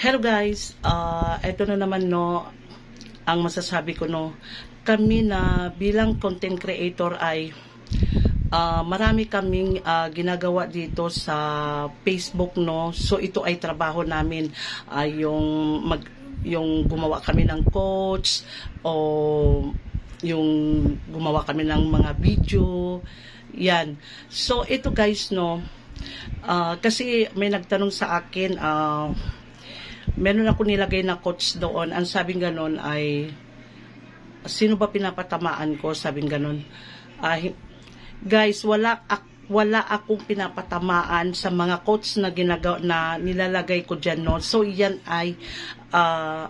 Hello guys, ito na naman no, ang masasabi ko no, kami na bilang content creator ay marami kaming ginagawa dito sa Facebook no. So ito ay trabaho namin, yung gumawa kami ng quotes o yung gumawa kami ng mga video. Yan. So ito guys no, kasi may nagtanong sa akin, meron ako nilagay na quotes doon. Ang sabing ganon ay, sino ba pinapatamaan ko? Sabing ganon. Guys, wala akong pinapatamaan sa mga quotes na nilalagay ko dyan. No? So, yan ay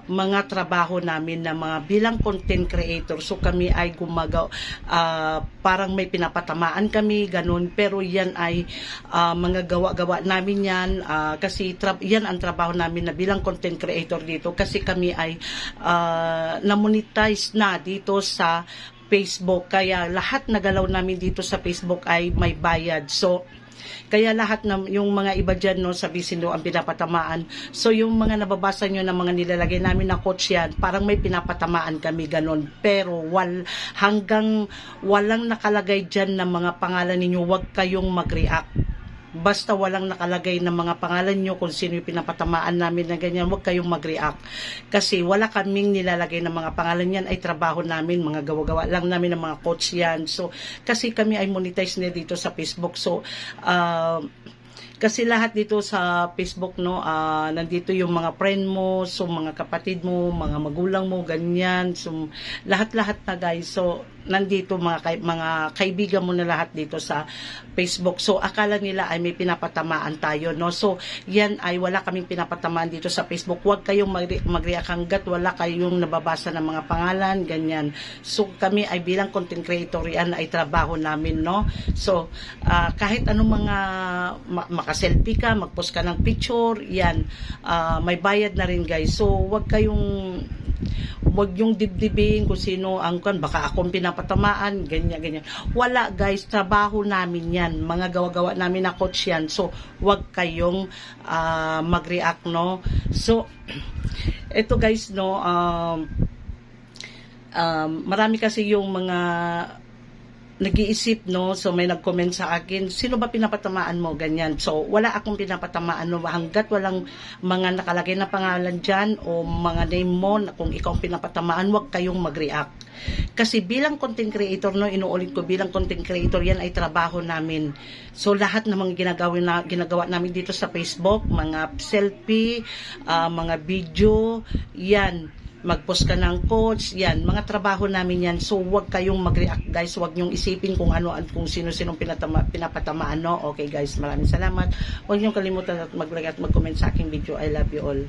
mga trabaho namin na mga bilang content creator. So, kami ay gumagawa, parang may pinapatamaan kami, ganun. Pero yan ay mga gawa-gawa namin yan. Kasi yan ang trabaho namin na bilang content creator dito. Kasi kami ay na-monetize na dito sa Facebook. Kaya lahat na galaw namin dito sa Facebook ay may bayad. So, kaya lahat ng yung mga iba dyan no, sabihin nyo ang pinapatamaan. So yung mga nababasa nyo na mga nilalagay namin na quotes yan, parang may pinapatamaan kami ganon. Pero hanggang walang nakalagay dyan na mga pangalan ninyo, wag kayong mag-react. Basta walang nakalagay na mga pangalan nyo kung sino yung pinapatamaan namin na ganyan, huwag kayong mag-react. Kasi wala kaming nilalagay na mga pangalan yan, ay trabaho namin, mga gawa-gawa lang namin ng mga quotes yan. So, kasi kami ay monetize na dito sa Facebook. So, kasi lahat dito sa Facebook no, nandito yung mga friend mo, so mga kapatid mo, mga magulang mo, ganyan. So lahat-lahat na guys. So nandito mga kaibigan mo na lahat dito sa Facebook. So akala nila ay may pinapatamaan tayo no. So yan ay wala kaming pinapatamaan dito sa Facebook. Huwag kayong mag-react hanggat wala kayong nababasa ng mga pangalan, ganyan. So kami ay bilang content creator, yan ay trabaho namin no. So kahit anong mga maka-selfie ka, mag-post ka ng picture, yan, may bayad na rin guys. So, wag yung dibdibin kung sino ang baka akong pinapatamaan, ganyan. Wala guys, trabaho namin yan. Mga gawa-gawa namin na coach yan. So, wag kayong mag-react, no? So, eto guys, no, marami kasi yung mga nag-iisip no, so may nag-comment sa akin, sino ba pinapatamaan mo, ganyan. So wala akong pinapatamaan no, hanggat walang mga nakalagay na pangalan dyan o mga name mo na kung ikaw ang pinapatamaan, wag kayong mag-react. Kasi bilang content creator no, inuulit ko, bilang content creator yan ay trabaho namin. So lahat ng mga ginagawa namin dito sa Facebook, mga selfie, mga video, yan, mag-post ka ng quotes, yan, mga trabaho namin yan. So, huwag kayong mag-react, guys. Huwag nyong isipin kung kung sino-sinong pinapatamaan, no? Okay, guys, maraming salamat. Huwag nyong kalimutan at mag-like at mag-comment sa aking video. I love you all.